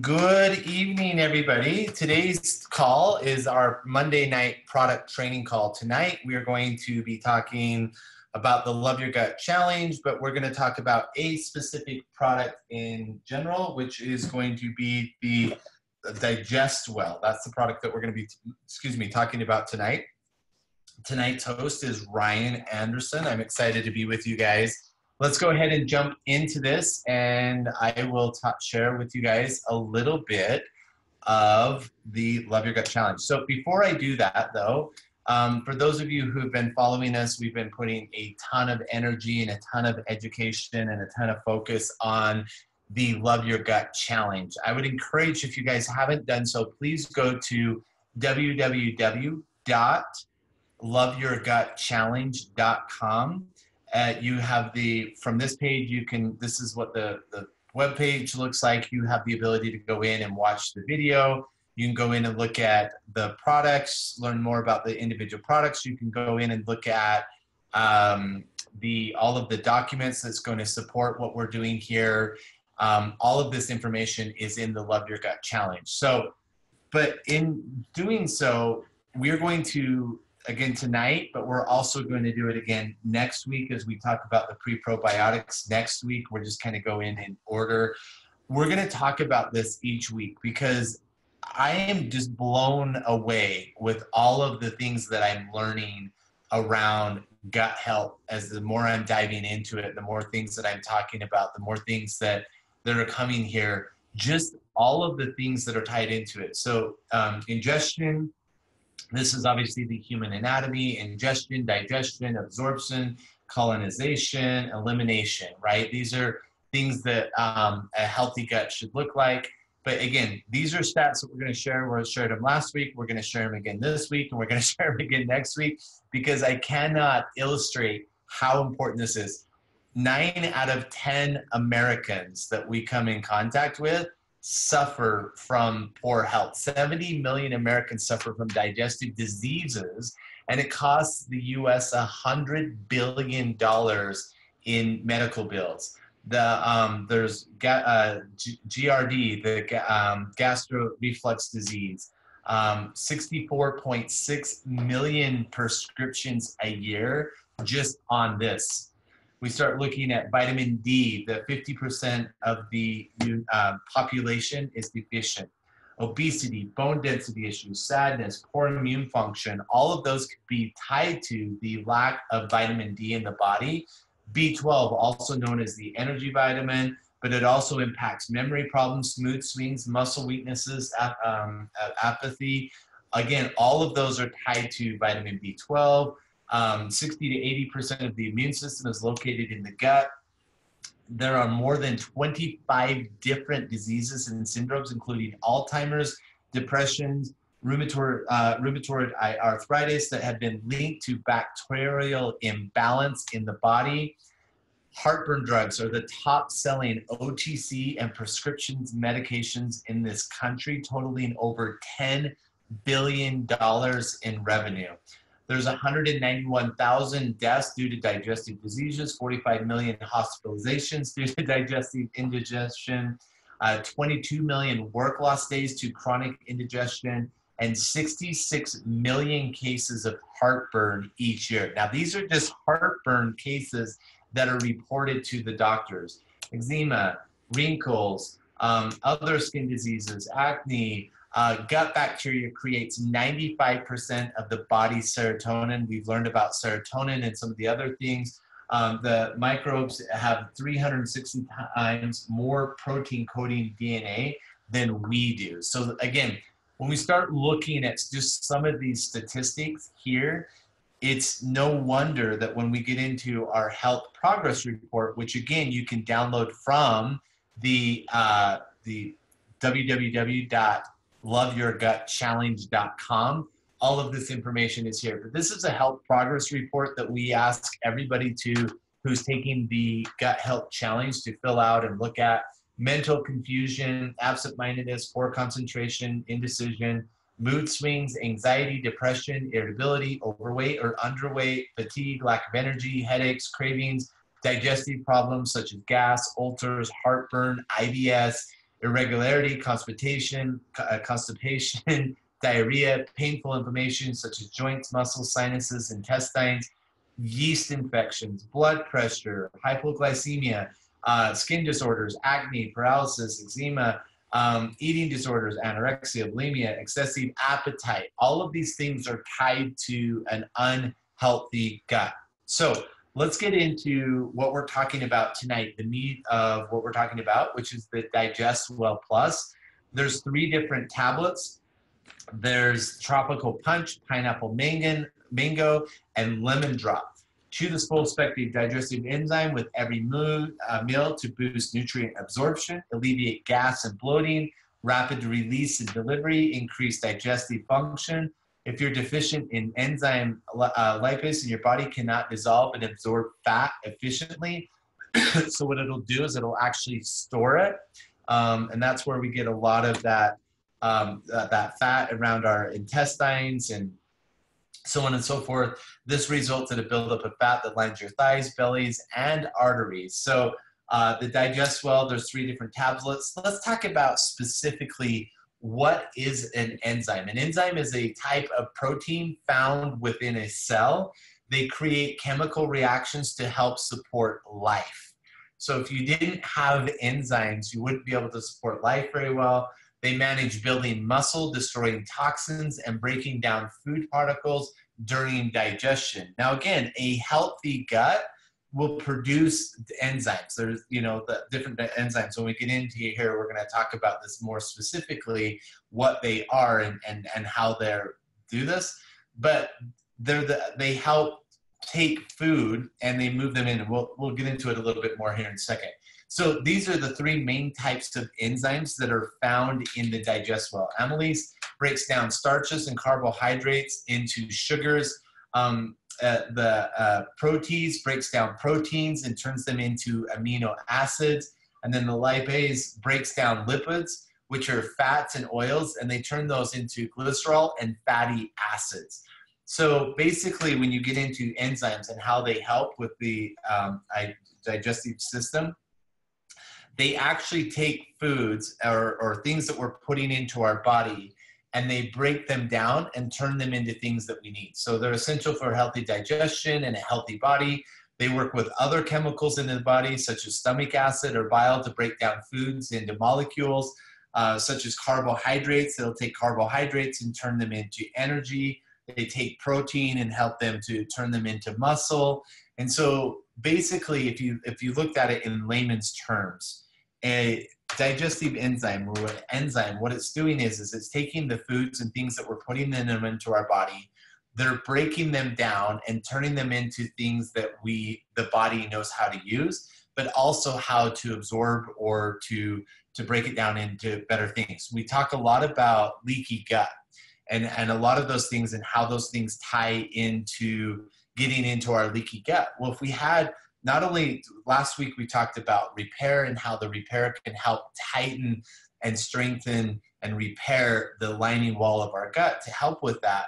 Good evening, everybody. Today's call is our Monday night product training call. Tonight, we are going to be talking about the Love Your Gut Challenge, but we're going to talk about a specific product in general, which is going to be the Digest Well. That's the product that we're going to be, talking about tonight. Tonight's host is Ryan Anderson. I'm excited to be with you guys. Let's go ahead and jump into this, and I will share with you guys a little bit of the Love Your Gut Challenge. So before I do that, though, for those of you who've been following us, we've been putting a ton of energy and a ton of education and a ton of focus on the Love Your Gut Challenge. I would encourage, if you guys haven't done so, please go to www.loveyourgutchallenge.com. You have from this page, this is what the web page looks like. You have the ability to go in and watch the video. You can go in and look at the products, learn more about the individual products. You can go in and look at all of the documents that's going to support what we're doing here. All of this information is in the Love Your Gut Challenge. So, but in doing so, we're going to, again tonight, but we're also going to do it again next week as we talk about the pre-probiotics. Next week, we're just kind of go in order. We're going to talk about this each week because I am just blown away with all of the things that I'm learning around gut health. As the more I'm diving into it, the more things that I'm talking about, the more things that are coming here, just all of the things that are tied into it. So ingestion. This is obviously the human anatomy: ingestion, digestion, absorption, colonization, elimination, right? These are things that a healthy gut should look like. But again, these are stats that we're going to share. We shared them last week. We're going to share them again this week, and we're going to share them again next week because I cannot illustrate how important this is. 9 out of 10 Americans that we come in contact with suffer from poor health. 70 million Americans suffer from digestive diseases, and it costs the U.S. $100 billion in medical bills. There's GRD, the gastro reflux disease, 64.6 million prescriptions a year just on this. We start looking at vitamin D, that 50% of the population is deficient. Obesity, bone density issues, sadness, poor immune function, all of those could be tied to the lack of vitamin D in the body. B12, also known as the energy vitamin, but it also impacts memory problems, mood swings, muscle weaknesses, apathy. Again, all of those are tied to vitamin B12. 60 to 80% of the immune system is located in the gut. There are more than 25 different diseases and syndromes, including Alzheimer's, depression, rheumatoid arthritis, that have been linked to bacterial imbalance in the body. Heartburn drugs are the top selling OTC and prescriptions medications in this country, totaling over $10 billion in revenue. There's 191,000 deaths due to digestive diseases, 45 million hospitalizations due to digestive indigestion, 22 million work loss days to chronic indigestion, and 66 million cases of heartburn each year. Now, these are just heartburn cases that are reported to the doctors. Eczema, wrinkles, other skin diseases, acne. Gut bacteria creates 95% of the body's serotonin. We've learned about serotonin and some of the other things. The microbes have 360 times more protein-coding DNA than we do. So again, when we start looking at just some of these statistics here, it's no wonder that when we get into our health progress report, which again, you can download from the www.loveyourgutchallenge.com. All of this information is here. But this is a health progress report that we ask everybody who's taking the gut health challenge to fill out and look at: mental confusion, absent-mindedness, poor concentration, indecision, mood swings, anxiety, depression, irritability, overweight or underweight, fatigue, lack of energy, headaches, cravings, digestive problems such as gas, ulcers, heartburn, IBS, irregularity, constipation, diarrhea, painful inflammation such as joints, muscles, sinuses, intestines, yeast infections, blood pressure, hypoglycemia, skin disorders, acne, paralysis, eczema, eating disorders, anorexia, bulimia, excessive appetite. All of these things are tied to an unhealthy gut. So let's get into what we're talking about tonight, the meat of what we're talking about, which is the Digest Well Plus. There's 3 different tablets. There's Tropical Punch, Pineapple Mango, and Lemon Drop. Chew this full spectrum digestive enzyme with every meal to boost nutrient absorption, alleviate gas and bloating, rapid release and delivery, increase digestive function. If you're deficient in enzyme lipase and your body cannot dissolve and absorb fat efficiently, so what it'll do is it'll actually store it. And that's where we get a lot of that fat around our intestines and so on and so forth. This results in a buildup of fat that lines your thighs, bellies, and arteries. So the Digest Well, there's 3 different tablets. Let's talk about specifically what is an enzyme. An enzyme is a type of protein found within a cell. They create chemical reactions to help support life. So if you didn't have enzymes, you wouldn't be able to support life very well. They manage building muscle, destroying toxins, and breaking down food particles during digestion. Now, again, a healthy gut will produce enzymes. There's, the different enzymes. When we get into here, we're going to talk about this more specifically, what they are and how they do this. But they help take food and they move them in. And we'll get into it a little bit more here in a second. So these are the 3 main types of enzymes that are found in the Digest Well. Amylase breaks down starches and carbohydrates into sugars. The protease breaks down proteins and turns them into amino acids. And then the lipase breaks down lipids, which are fats and oils, and they turn those into glycerol and fatty acids. So basically, when you get into enzymes and how they help with the digestive system, they actually take foods or things that we're putting into our body and they break them down and turn them into things that we need. So they're essential for healthy digestion and a healthy body. They work with other chemicals in the body, such as stomach acid or bile, to break down foods into molecules, such as carbohydrates. They'll take carbohydrates and turn them into energy. They take protein and help them to turn them into muscle. And so basically, if you looked at it in layman's terms, a digestive enzyme or an enzyme, what it's doing is it's taking the foods and things that we're putting in them into our body. They're breaking them down and turning them into things that the body knows how to use, but also how to absorb or to break it down into better things. We talk a lot about leaky gut and a lot of those things and how those things tie into getting into our leaky gut. Well, if we had not only last week we talked about repair and how the repair can help tighten and strengthen and repair the lining wall of our gut to help with that.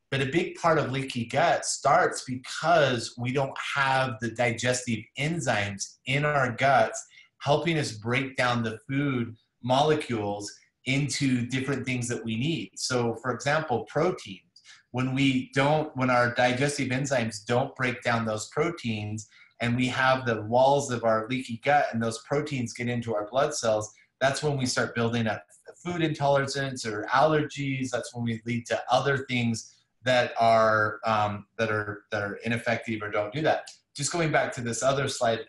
But a big part of leaky gut starts because we don't have the digestive enzymes in our guts helping us break down the food molecules into different things that we need. So for example, proteins. When our digestive enzymes don't break down those proteins, and we have the walls of our leaky gut and those proteins get into our blood cells, that's when we start building up food intolerance or allergies. That's when we lead to other things that are ineffective or don't do that. Just going back to this other slide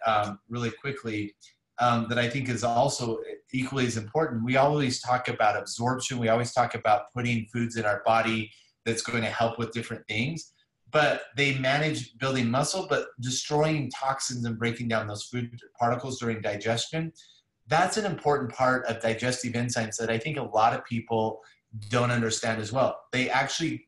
really quickly, that I think is also equally as important. We always talk about absorption. We always talk about putting foods in our body that's going to help with different things. But they manage building muscle, but destroying toxins and breaking down those food particles during digestion. That's an important part of digestive enzymes that I think a lot of people don't understand as well. They actually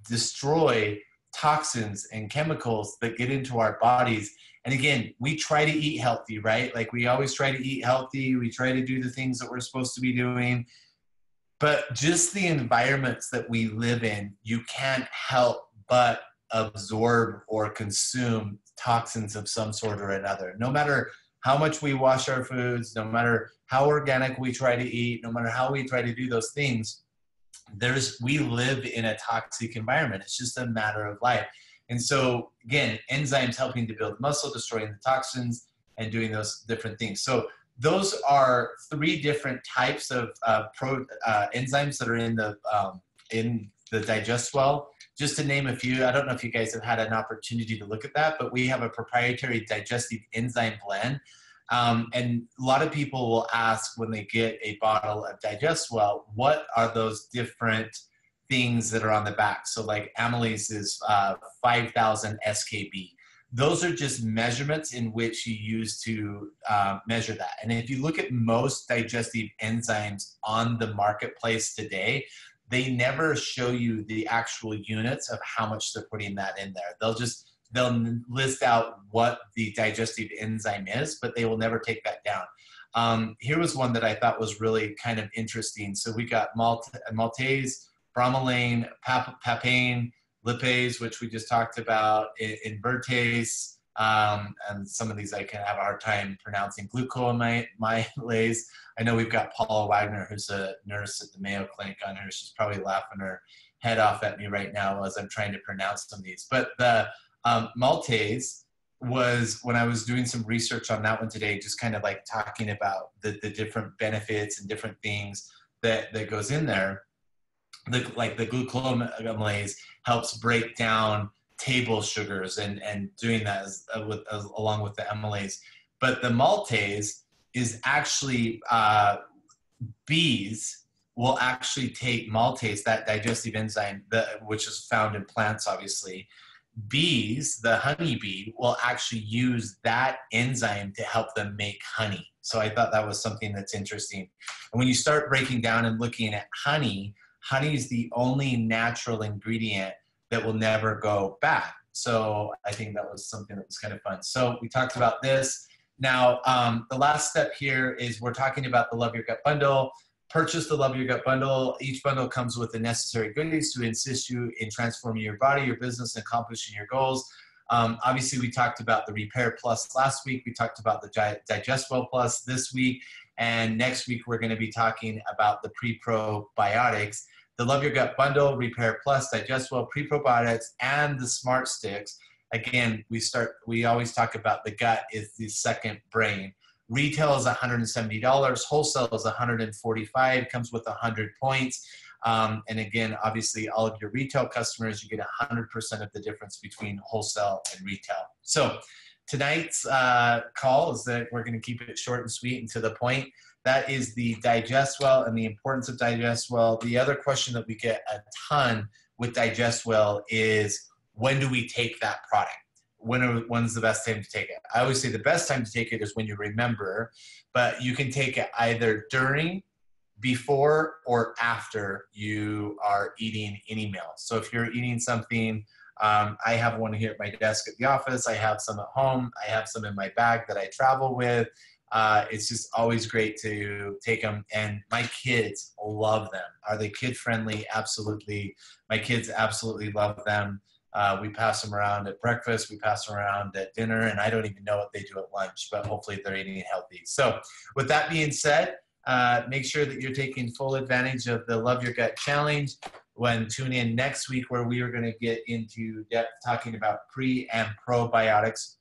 destroy toxins and chemicals that get into our bodies. And again, we try to eat healthy, right? Like we always try to eat healthy. We try to do the things that we're supposed to be doing. But just the environments that we live in, you can't help but absorb or consume toxins of some sort or another. No matter how much we wash our foods, no matter how organic we try to eat, no matter how we try to do those things, we live in a toxic environment. It's just a matter of life. And so again, enzymes helping to build muscle, destroying the toxins, and doing those different things. So those are 3 different types of enzymes that are in the digest well. Just to name a few, I don't know if you guys have had an opportunity to look at that, but we have a proprietary digestive enzyme blend. And a lot of people will ask when they get a bottle of Digest-Well, what are those different things that are on the back? So like amylase is 5,000 SKB. Those are just measurements in which you use to measure that. And if you look at most digestive enzymes on the marketplace today, they never show you the actual units of how much they're putting that in there. They'll list out what the digestive enzyme is, but they will never take that down. Here was one that I thought was really kind of interesting. So we got maltase, bromelain, papain, lipase, which we just talked about, invertase, and some of these I can have a hard time pronouncing, glucoamylase. I know we've got Paula Wagner, who's a nurse at the Mayo Clinic, on her. She's probably laughing her head off at me right now as I'm trying to pronounce some of these. But the maltase was, when I was doing some research on that one today, just kind of like talking about the different benefits and different things that goes in there. Like the glucoamylase helps break down table sugars and doing that along with the amylase. But the maltase is actually, bees will actually take maltase, that digestive enzyme, which is found in plants, obviously. Bees, the honeybee, will actually use that enzyme to help them make honey. So I thought that was something that's interesting. And when you start breaking down and looking at honey, honey is the only natural ingredient that will never go bad. So I think that was something that was kind of fun. So we talked about this. Now, the last step here is we're talking about the Love Your Gut bundle. Purchase the Love Your Gut bundle. Each bundle comes with the necessary goodies to assist you in transforming your body, your business, and accomplishing your goals. Obviously, we talked about the Repair Plus last week. We talked about the Digest-Well Plus this week. And next week, we're going to be talking about the pre-probiotics. The Love Your Gut bundle, Repair Plus, Digest-Well, pre-probiotics, and the Smart Sticks. Again, we always talk about the gut is the second brain. Retail is $170. Wholesale is $145. Comes with 100 points. And again, obviously, all of your retail customers, you get 100% of the difference between wholesale and retail. So tonight's call is that we're going to keep it short and sweet and to the point. That is the Digest-Well and the importance of Digest-Well. The other question that we get a ton with Digest-Well is, when do we take that product? When's the best time to take it? I always say the best time to take it is when you remember, but you can take it either during, before, or after you are eating any meal. So if you're eating something, I have one here at my desk at the office. I have some at home. I have some in my bag that I travel with. It's just always great to take them, and my kids love them. Are they kid friendly? Absolutely. My kids absolutely love them. We pass them around at breakfast, we pass them around at dinner, and I don't even know what they do at lunch, but hopefully they're eating healthy. So with that being said, make sure that you're taking full advantage of the Love Your Gut Challenge. Tune in next week, where we are going to get into depth talking about pre and probiotics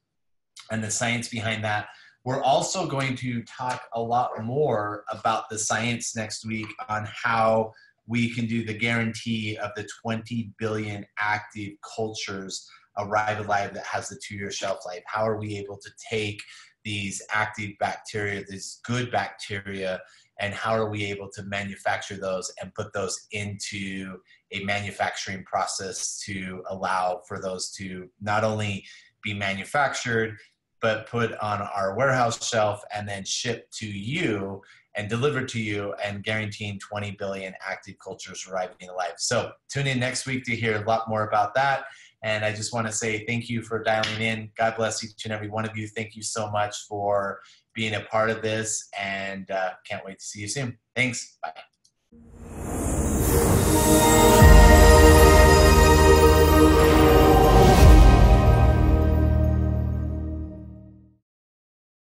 and the science behind that. We're also going to talk a lot more about the science next week on how we can do the guarantee of the 20 billion active cultures arrive alive that has the 2-year shelf life. How are we able to take these active bacteria, these good bacteria, and how are we able to manufacture those and put those into a manufacturing process to allow for those to not only be manufactured, but put on our warehouse shelf and then shipped to you and delivered to you, and guaranteeing 20 billion active cultures arriving alive. So tune in next week to hear a lot more about that. And I just want to say thank you for dialing in. God bless each and every one of you. Thank you so much for being a part of this, and can't wait to see you soon. Thanks. Bye.